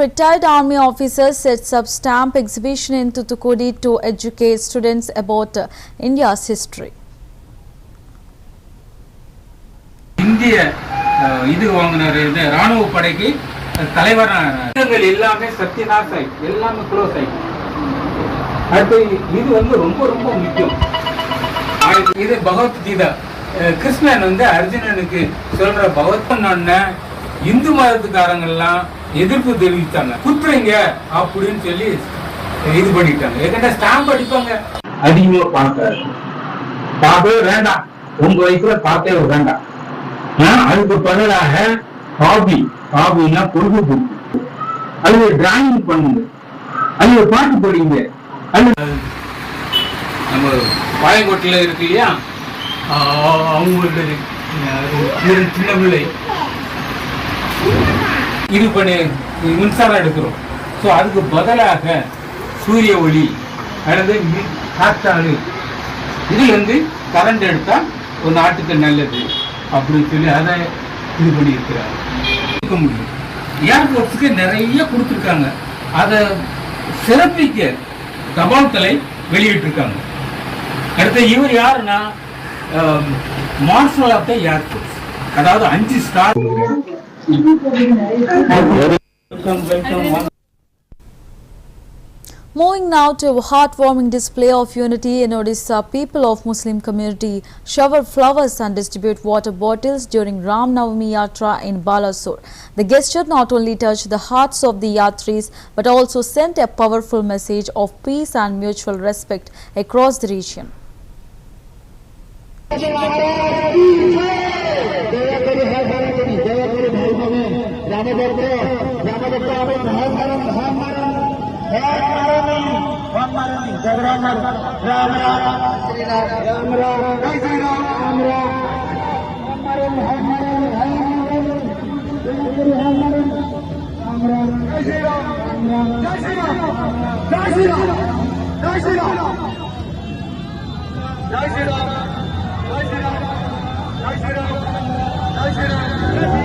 retired army officer sets up stamp exhibition in Thoothukudi to educate students about India's history. இந்திய இது வாங்குனாரு இந்த ராணுவ படைக்கு தலைவரான எல்லாமே சத்யநாத் சாய் எல்லாமே க்ளோஸ் ஆகி அடுத்து இது வந்து ரொம்ப ரொம்ப முக்கியம். இது பகவத்கீதா கிருஷ்ணன் வந்து அர்ஜுனனுக்கு சொல்ற பகவத்கீதை இந்து மதத்துக்காரங்கெல்லாம் எதிர்ப்பு தெரிவித்தாங்க, குத்துறீங்க அப்படின்னு சொல்லி இது பண்ணிட்டாங்க. ஏற்கனவே ஸ்டாம்ப் அடிப்பாங்க. அதிகமா பார்க்கவே வேண்டாம், உங்க வயசுல பார்த்தே வேண்டாம். அதுக்கு பதிலாக ஹாபின்னா பொழுதுபோக்கு, அது டிராயிங் பண்ணுங்க, அது பாட்டு படிங்க. நம்ம பாயங்கோட்டில் இருக்கு இல்லையா, அவங்களுக்கு சின்ன பிள்ளை இது பண்ணி மின்சாரம் எடுக்கிறோம். ஸோ அதுக்கு பதிலாக சூரிய ஒளி அல்லது காற்றாறு இதுலேருந்து கரண்ட் எடுத்தால் ஒரு நாட்டுக்கு நல்லது அப்படின்னு சொல்லி அதை இது பண்ணியிருக்கிறார். இருக்க முடியும். ஏர்போர்ட்ஸுக்கு நிறைய கொடுத்துருக்காங்க. அதை சிறப்பிக்க தபால் தலை வெளியிட்டிருக்காங்க. அடுத்த இவர் யாருன்னா மார்ஷல் ஆஃப் த ஏர்போர்ட்ஸ், அதாவது 5 star. Moving now to a heartwarming display of unity in Odisha, people of Muslim community shower flowers and distribute water bottles during Ram Navami Yatra in Balasore. The gesture not only touched the hearts of the Yatris but also sent a powerful message of peace and mutual respect across the region. Jai Shri Ram.